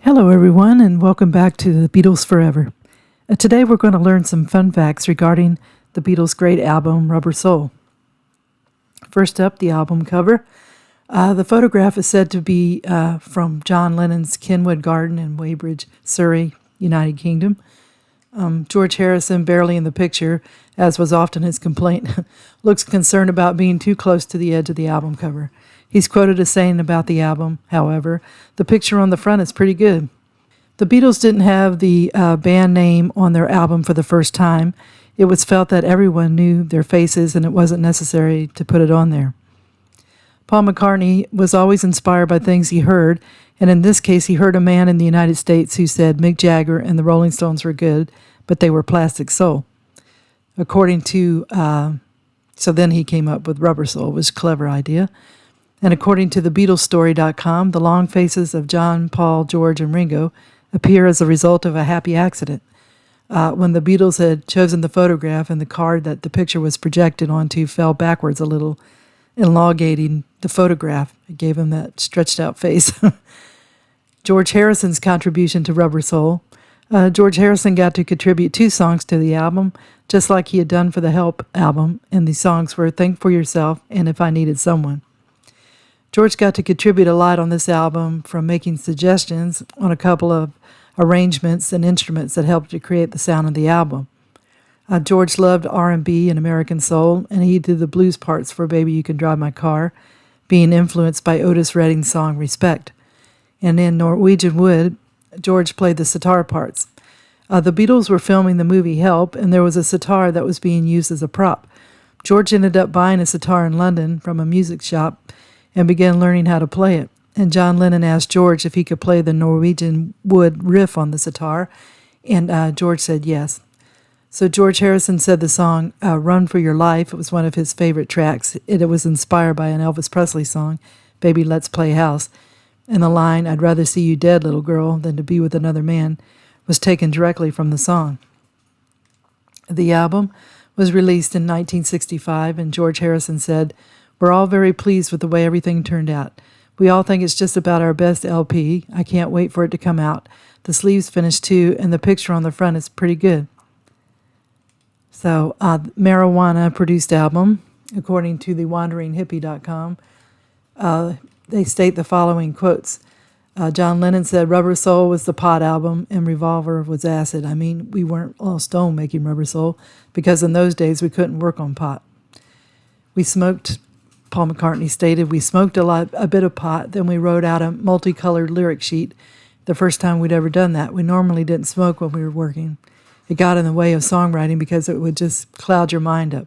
Hello, everyone, and welcome back to the Beatles Forever. Today, we're going to learn some fun facts regarding the Beatles' great album, Rubber Soul. First up, the album cover. The photograph is said to be from John Lennon's Kenwood Garden in Weybridge, Surrey, United Kingdom. George Harrison, barely in the picture, as was often his complaint, looks concerned about being too close to the edge of the album cover. He's quoted as saying about the album, however, the picture on the front is pretty good. The Beatles didn't have the band name on their album for the first time. It was felt that everyone knew their faces and it wasn't necessary to put it on there. Paul McCartney was always inspired by things he heard, and in this case he heard a man in the United States who said Mick Jagger and the Rolling Stones were good, but they were plastic soul. So then he came up with Rubber Soul, which was a clever idea. And according to the BeatlesStory.com, the long faces of John, Paul, George, and Ringo appear as a result of a happy accident. When the Beatles had chosen the photograph and the card that the picture was projected onto fell backwards a little, elongating the photograph. It gave him that stretched out face. George Harrison's contribution to Rubber Soul. George Harrison got to contribute 2 songs to the album, just like he had done for the Help album, and the songs were Think for Yourself and If I Needed Someone. George got to contribute a lot on this album, from making suggestions on a couple of arrangements and instruments that helped to create the sound of the album. George loved R&B and American soul, and he did the blues parts for Baby You Can Drive My Car, being influenced by Otis Redding's song Respect. And in Norwegian Wood, George played the sitar parts. The Beatles were filming the movie Help, and there was a sitar that was being used as a prop. George ended up buying a sitar in London from a music shop and began learning how to play it. And John Lennon asked George if he could play the Norwegian Wood riff on the sitar, and George said yes. So George Harrison said the song Run for Your Life, it was one of his favorite tracks. It was inspired by an Elvis Presley song, Baby Let's Play House. And the line, I'd rather see you dead, little girl, than to be with another man, was taken directly from the song. The album was released in 1965, and George Harrison said, "We're all very pleased with the way everything turned out. We all think it's just about our best LP. I can't wait for it to come out. The sleeves finished too, and the picture on the front is pretty good." So, Marijuana-produced album, according to the WanderingHippie.com, they state the following quotes. John Lennon said Rubber Soul was the pot album and Revolver was acid. I mean, we weren't all stoned making Rubber Soul because in those days we couldn't work on pot. We smoked, Paul McCartney stated, we smoked a bit of pot, then we wrote out a multicolored lyric sheet the first time we'd ever done that. We normally didn't smoke when we were working. It got in the way of songwriting because it would just cloud your mind up.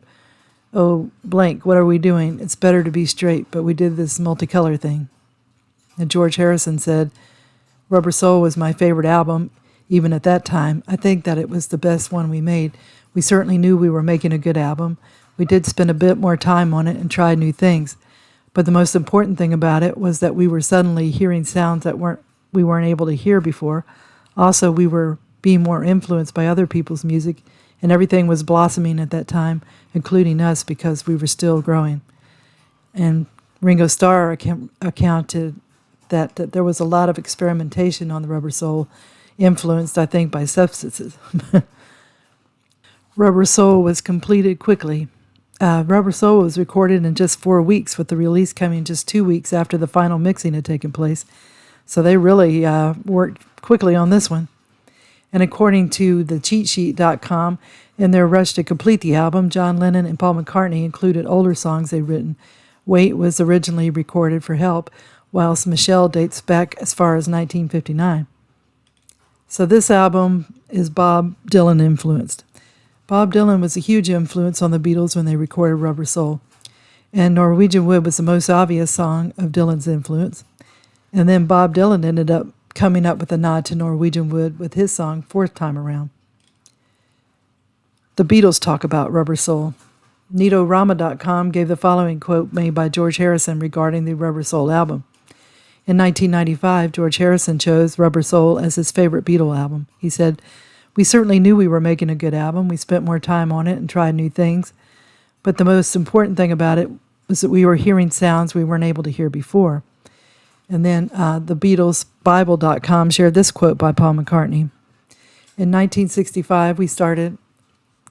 Oh, blank, what are we doing? It's better to be straight, but we did this multicolor thing. And George Harrison said, Rubber Soul was my favorite album, even at that time. I think that it was the best one we made. We certainly knew we were making a good album. We did spend a bit more time on it and try new things. But the most important thing about it was that we were suddenly hearing sounds that we weren't able to hear before. Also, we were being more influenced by other people's music, and everything was blossoming at that time, including us, because we were still growing. And Ringo Starr accounted that there was a lot of experimentation on the Rubber Soul, influenced, I think, by substances. Rubber Soul was completed quickly. Rubber Soul was recorded in just 4 weeks, with the release coming just 2 weeks after the final mixing had taken place. So they really worked quickly on this one. And according to the cheatsheet.com, in their rush to complete the album, John Lennon and Paul McCartney included older songs they'd written. Wait was originally recorded for Help, whilst Michelle dates back as far as 1959. So this album is Bob Dylan influenced. Bob Dylan was a huge influence on the Beatles when they recorded Rubber Soul. And Norwegian Wood was the most obvious song of Dylan's influence. And then Bob Dylan ended up coming up with a nod to Norwegian Wood with his song Fourth Time Around. The Beatles talk about Rubber Soul. NitoRama.com gave the following quote made by George Harrison regarding the Rubber Soul album. In 1995, George Harrison chose Rubber Soul as his favorite Beatle album. He said, "We certainly knew we were making a good album. We spent more time on it and tried new things. But the most important thing about it was that we were hearing sounds we weren't able to hear before. And then the BeatlesBible.com shared this quote by Paul McCartney. In 1965, we started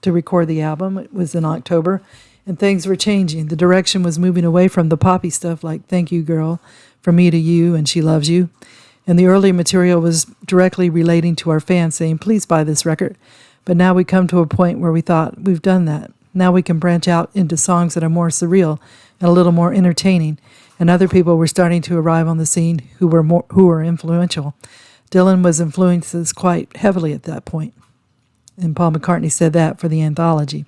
to record the album. It was in October, and things were changing. The direction was moving away from the poppy stuff like Thank You Girl, From Me to You, and She Loves You. And the early material was directly relating to our fans, saying, please buy this record. But now we come to a point where we thought, we've done that. Now we can branch out into songs that are more surreal and a little more entertaining. And other people were starting to arrive on the scene who were influential. Dylan was influenced quite heavily at that point. And Paul McCartney said that for the anthology.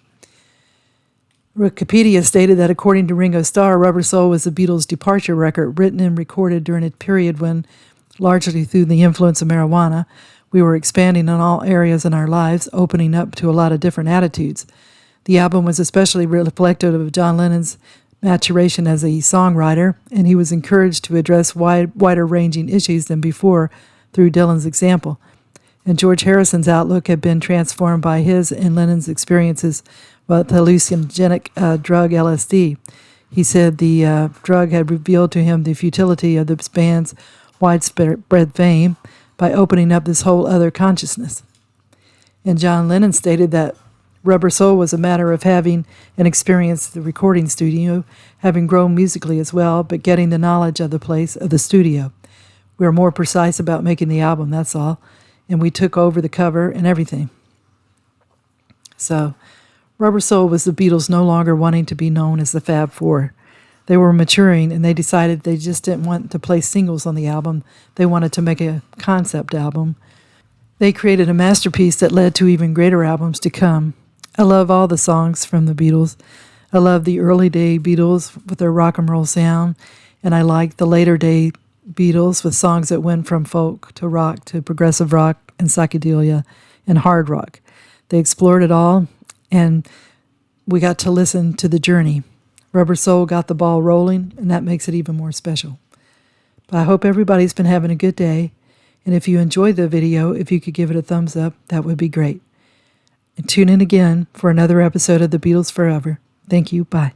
Wikipedia stated that according to Ringo Starr, Rubber Soul was the Beatles' departure record, written and recorded during a period when, largely through the influence of marijuana, we were expanding in all areas in our lives, opening up to a lot of different attitudes. The album was especially reflective of John Lennon's maturation as a songwriter, and he was encouraged to address wider-ranging issues than before through Dylan's example. And George Harrison's outlook had been transformed by his and Lennon's experiences with the hallucinogenic drug LSD. He said the drug had revealed to him the futility of the band's widespread fame by opening up this whole other consciousness. And John Lennon stated that Rubber Soul was a matter of having an experience at the recording studio, having grown musically as well, but getting the knowledge of the place of the studio. We were more precise about making the album, that's all, and we took over the cover and everything. So, Rubber Soul was the Beatles no longer wanting to be known as the Fab Four. They were maturing, and they decided they just didn't want to play singles on the album. They wanted to make a concept album. They created a masterpiece that led to even greater albums to come. I love all the songs from the Beatles. I love the early day Beatles with their rock and roll sound, and I like the later day Beatles with songs that went from folk to rock to progressive rock and psychedelia and hard rock. They explored it all, and we got to listen to the journey. Rubber Soul got the ball rolling, and that makes it even more special. But I hope everybody's been having a good day, and if you enjoyed the video, if you could give it a thumbs up, that would be great. And tune in again for another episode of the Beatles Forever. Thank you. Bye.